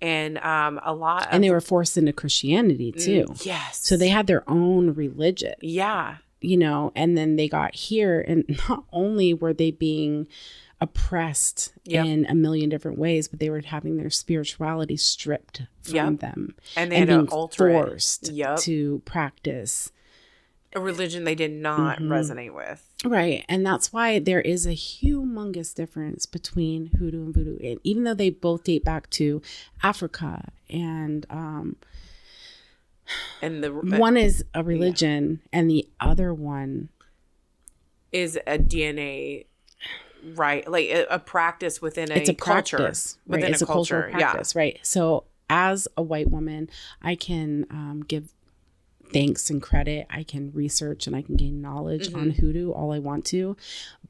and a lot. And they were forced into Christianity too. Yes. So they had their own religion. Yeah. You know, and then they got here, and not only were they being oppressed in a million different ways, but they were having their spirituality stripped from them, and they had being forced to practice a religion they did not resonate with. Right. And that's why there is a humongous difference between hoodoo and voodoo. And even though they both date back to Africa, and one is a religion and the other one is a DNA, right? Like a practice within it's a culture. Practice, right? Within it's a cultural practice, right? So as a white woman, I can give thanks and credit. I can research and I can gain knowledge on hoodoo all I want to,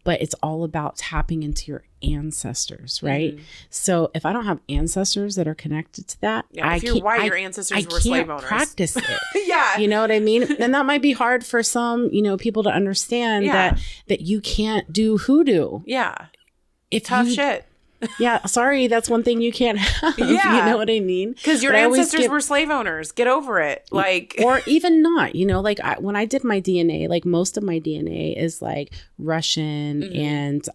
but it's all about tapping into your ancestors, right? So if I don't have ancestors that are connected to that, if you're white, your ancestors were slave owners. Practice it. Yeah. You know what I mean? And that might be hard for some, people to understand that you can't do hoodoo. Yeah. If Tough shit. Yeah, sorry, that's one thing you can't have. Yeah. You know what I mean? Because your ancestors were slave owners. Get over it. Like, or even not, like when I did my DNA, like most of my DNA is like Russian and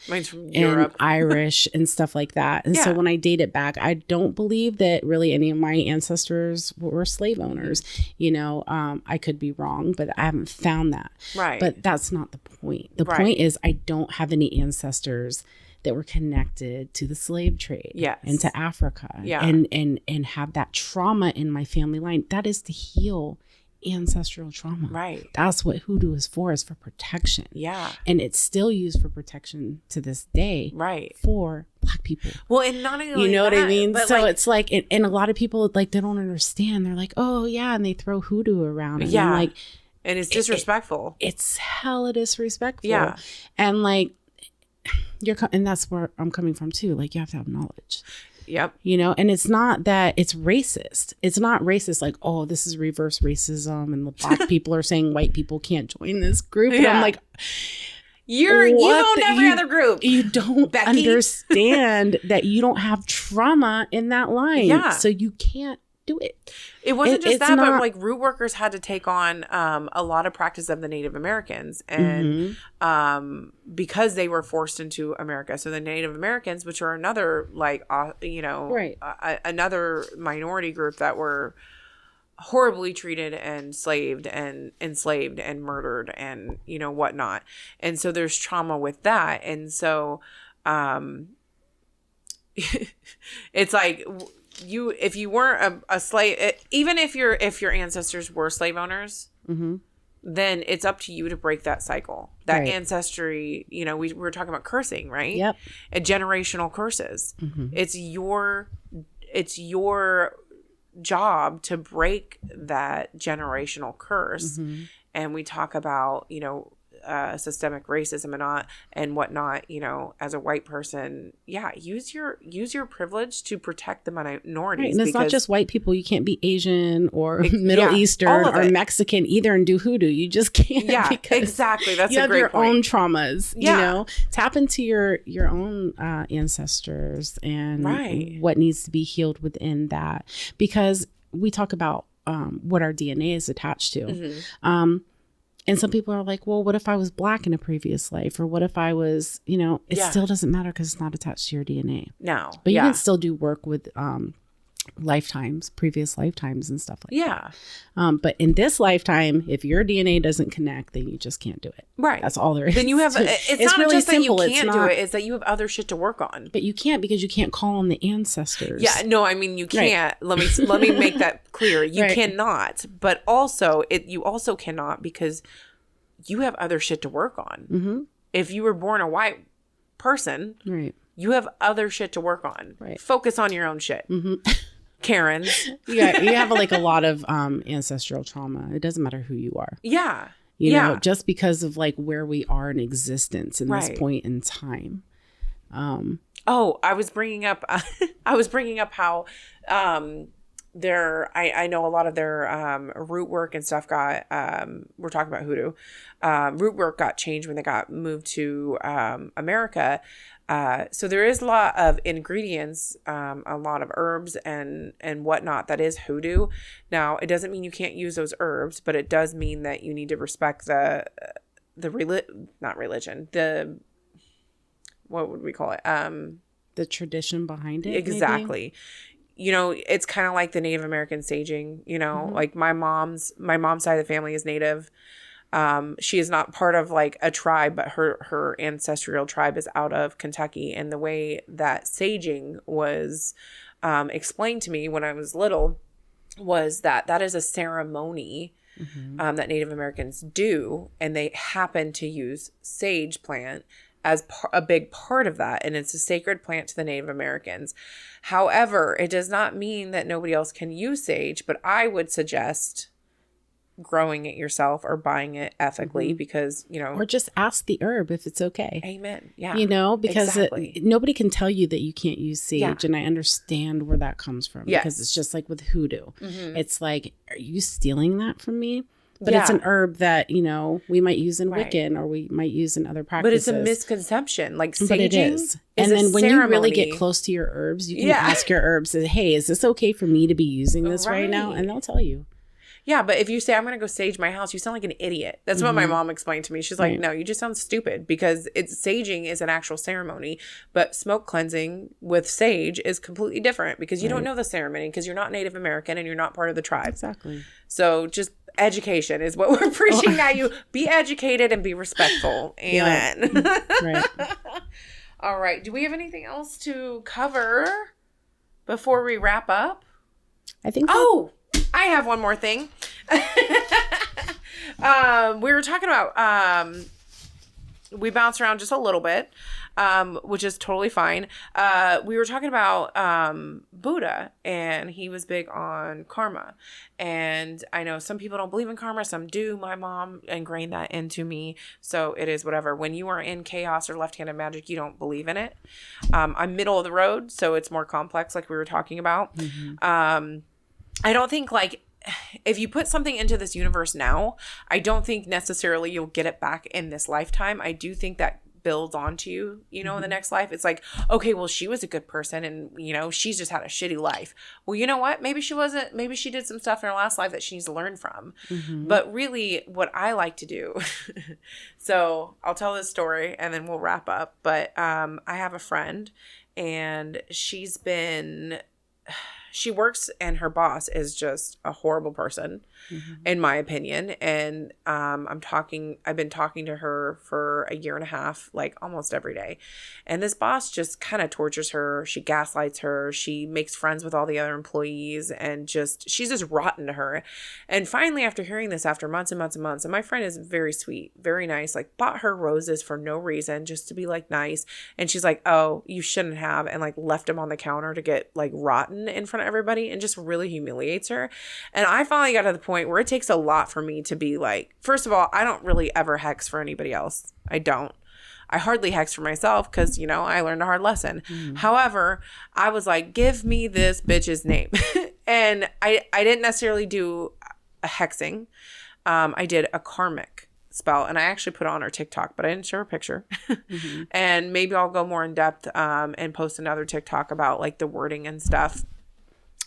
mine's from Europe. And Irish and stuff like that. And so when I date it back, I don't believe that really any of my ancestors were slave owners. I could be wrong, but I haven't found that. Right. But that's not the point. The point is I don't have any ancestors that were connected to the slave trade and to Africa and have that trauma in my family line. That is to heal ancestral trauma. Right. That's what hoodoo is for protection. Yeah. And it's still used for protection to this day. Right. For Black people. Well, and not only you know that, what I mean? So like, it's like, and a lot of people like, they don't understand. They're like, oh yeah. And they throw hoodoo around. And I'm like, and it's disrespectful. It's hella disrespectful. Yeah. And like, and that's where I'm coming from too. Like, you have to have knowledge. Yep. And it's not that it's racist. It's not racist like, oh, this is reverse racism and the Black people are saying white people can't join this group. And I'm like, you own every other group. You don't understand that you don't have trauma in that line. Yeah. So you can't do it. It wasn't just that, but like root workers had to take on a lot of practice of the Native Americans, and because they were forced into America. So the Native Americans, which are another another minority group that were horribly treated and enslaved and murdered and whatnot. And so there's trauma with that, and so it's like. If you weren't a slave, even if your ancestors were slave owners, then it's up to you to break that cycle, that ancestry. We were talking about cursing, right? Yep. Generational curses. It's your job to break that generational curse. And we talk about systemic racism and whatnot, as a white person, use your privilege to protect the minorities. Right. And it's not just white people. You can't be Asian or Middle Eastern or Mexican either and do hoodoo. You just can't. Yeah, exactly. That's you a great have your point. own traumas. Tap into your own ancestors and what needs to be healed within that, because we talk about what our DNA is attached to. And some people are like, well, what if I was Black in a previous life? Or what if I was, it still doesn't matter because it's not attached to your DNA. No. But you can still do work with previous lifetimes and stuff like that. But in this lifetime, if your DNA doesn't connect, then you just can't do it. Right. That's all there is. Then you have, it's not really just simple. That you can't do it, it's that you have other shit to work on. But you can't, because you can't call on the ancestors. Yeah, no, I mean, you can't. Right. Let me make that clear. You cannot, but also, you also cannot because you have other shit to work on. If you were born a white person, you have other shit to work on. Right. Focus on your own shit. Karens. You have like a lot of ancestral trauma. It doesn't matter who you are. Yeah. You know, just because of like where we are in existence in this point in time. I was bringing up how I know a lot of their root work and stuff got we're talking about hoodoo. Root work got changed when they got moved to America. So there is a lot of ingredients, a lot of herbs and whatnot that is hoodoo. Now, it doesn't mean you can't use those herbs, but it does mean that you need to respect not religion, what would we call it? The tradition behind it. Exactly. Maybe? It's kind of like the Native American saging, like my mom's side of the family is Native. She is not part of like a tribe, but her ancestral tribe is out of Kentucky. And the way that saging was explained to me when I was little was that is a ceremony that Native Americans do. And they happen to use sage plant as a big part of that. And it's a sacred plant to the Native Americans. However, it does not mean that nobody else can use sage, but I would suggest growing it yourself or buying it ethically because, or just ask the herb if it's okay. Amen. Yeah. Because nobody can tell you that you can't use sage. And I understand where that comes from because it's just like with hoodoo. It's like, are you stealing that from me? But it's an herb that, you know, we might use in Wiccan or we might use in other practices. But it's a misconception. Like saging but it is. And then when you really get close to your herbs, you can ask your herbs, hey, is this okay for me to be using this right now? And they'll tell you. Yeah, but if you say, I'm going to go sage my house, you sound like an idiot. That's what my mom explained to me. She's like, no, you just sound stupid because saging is an actual ceremony. But smoke cleansing with sage is completely different because you don't know the ceremony because you're not Native American and you're not part of the tribe. Exactly. So just education is what we're preaching at you. Be educated and be respectful. Amen. Right. All right. Do we have anything else to cover before we wrap up? I think I have one more thing. We were talking about, we bounced around just a little bit, which is totally fine. We were talking about Buddha, and he was big on karma. And I know some people don't believe in karma, some do. My mom ingrained that into me, so it is whatever. When you are in chaos or left-handed magic, you don't believe in it. I'm middle of the road, so it's more complex, like we were talking about. I don't think, like, if you put something into this universe now, I don't think necessarily you'll get it back in this lifetime. I do think that builds onto you, you know, in the next life. It's like, okay, well, she was a good person and, you know, she's just had a shitty life. Well, you know what? Maybe she wasn't. Maybe she did some stuff in her last life that she needs to learn from. But really, what I like to do, so I'll tell this story and then we'll wrap up. But I have a friend and she works and her boss is just a horrible person, in my opinion. And I've been talking to her for a year and a half, like almost every day. And this boss just kind of tortures her. She gaslights her. She makes friends with all the other employees and she's just rotten to her. And finally, after hearing this, after months and months and months, and my friend is very sweet, very nice, like bought her roses for no reason, just to be like nice. And she's like, oh, you shouldn't have. And like left them on the counter to get like rotten in front of everybody and just really humiliates her. And I finally got to the point where it takes a lot for me to be like, first of all, I don't really ever hex for anybody else. I don't. I hardly hex for myself because, you know, I learned a hard lesson. However, I was like, give me this bitch's name. And I didn't necessarily do a hexing. I did a karmic spell, and I actually put it on her TikTok, but I didn't show her a picture. And maybe I'll go more in depth and post another TikTok about like the wording and stuff.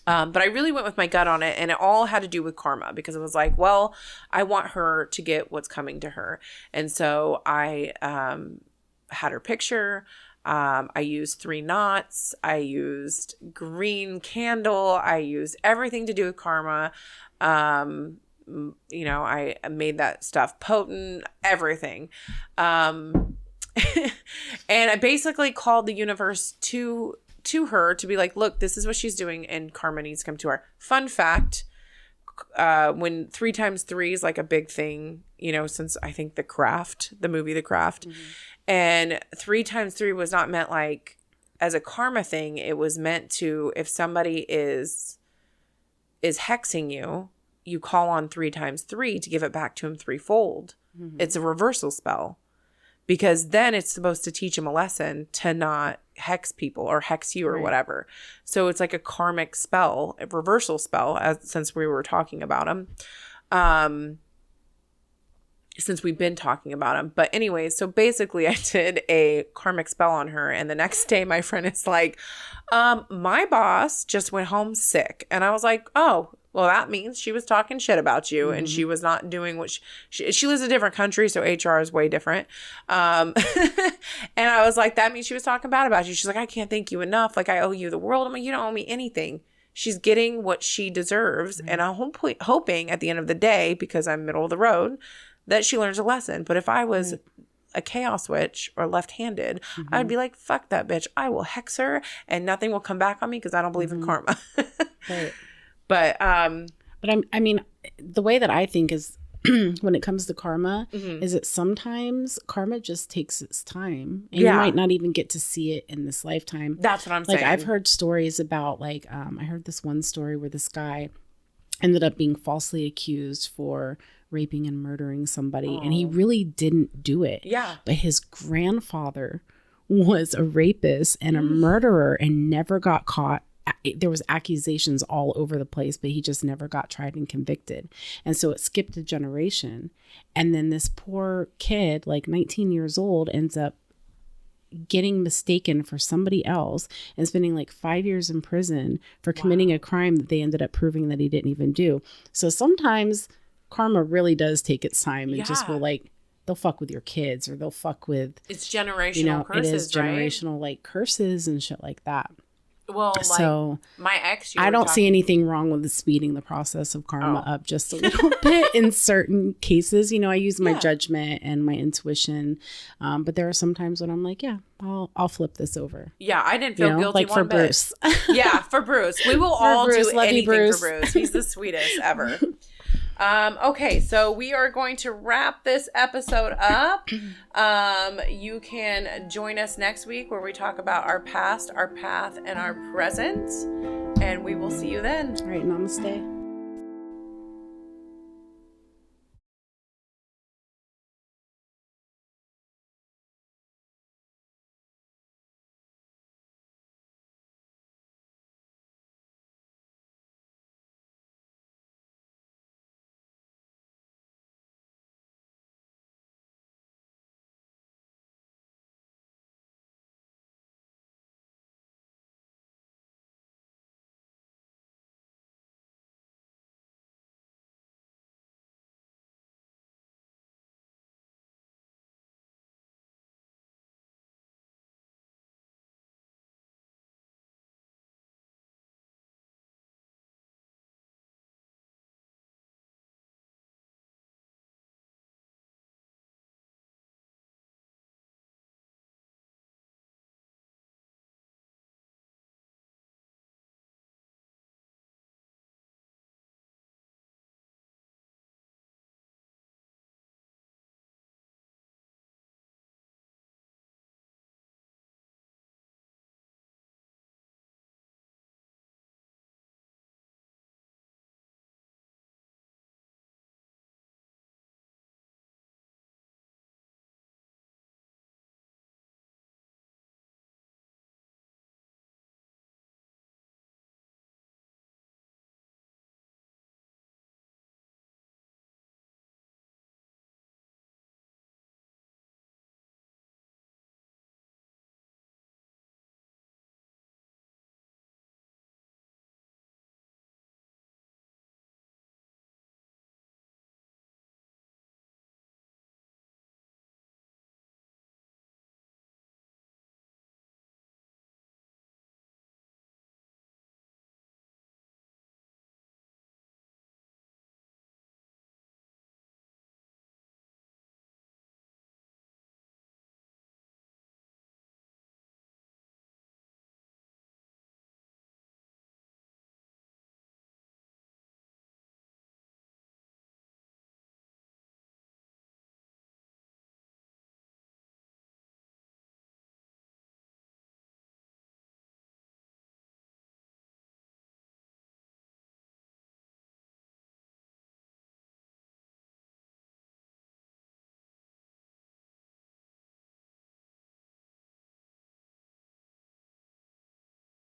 But I really went with my gut on it, and it all had to do with karma because it was like, well, I want her to get what's coming to her. And so I had her picture. I used 3 knots. I used green candle. I used everything to do with karma. You know, I made that stuff potent, everything. And I basically called the universe to her to be like, look, this is what she's doing and karma needs to come to her. Fun fact, when 3 times 3 is like a big thing, you know, since I think the movie The Craft, and 3 times 3 was not meant like as a karma thing. It was meant to, if somebody is hexing you, you call on 3 times 3 to give it back to him threefold. It's a reversal spell. Because then it's supposed to teach him a lesson to not hex people or hex you or whatever. So it's like a karmic spell, a reversal spell, since we were talking about them. Since we've been talking about them. But anyway, so basically I did a karmic spell on her. And the next day my friend is like, my boss just went home sick. And I was like, oh, well, that means she was talking shit about you and she was not doing what she lives in a different country. So HR is way different. And I was like, that means she was talking bad about you. She's like, I can't thank you enough. Like, I owe you the world. I'm like, you don't owe me anything. She's getting what she deserves. And I'm hoping at the end of the day, because I'm middle of the road, that she learns a lesson. But if I was a chaos witch or left-handed, I'd be like, fuck that bitch. I will hex her and nothing will come back on me because I don't believe in karma. But I mean, the way that I think is when it comes to karma is that sometimes karma just takes its time and you might not even get to see it in this lifetime. That's what I'm saying. Like I've heard stories about like, I heard this one story where this guy ended up being falsely accused for raping and murdering somebody and he really didn't do it. Yeah. But his grandfather was a rapist and a murderer and never got caught there was accusations all over the place, but he just never got tried and convicted. And so it skipped a generation. And then this poor kid, like 19 years old, ends up getting mistaken for somebody else and spending like 5 years in prison for committing a crime that they ended up proving that he didn't even do. So sometimes karma really does take its time and just will like, they'll fuck with your kids, or they'll fuck with, it's generational curses, it is generational like curses and shit like that. Well, like so my ex, I don't see anything wrong with speeding the process of karma up just a little bit in certain cases. I use my judgment and my intuition, but there are some times when I'm like, I'll flip this over. Yeah, I didn't feel guilty like for Bruce. Yeah, for Bruce, we will all Bruce, do anything for Bruce. He's the sweetest ever. Okay, so we are going to wrap this episode up. You can join us next week where we talk about our past, our path, and our present. And we will see you then. All right, namaste.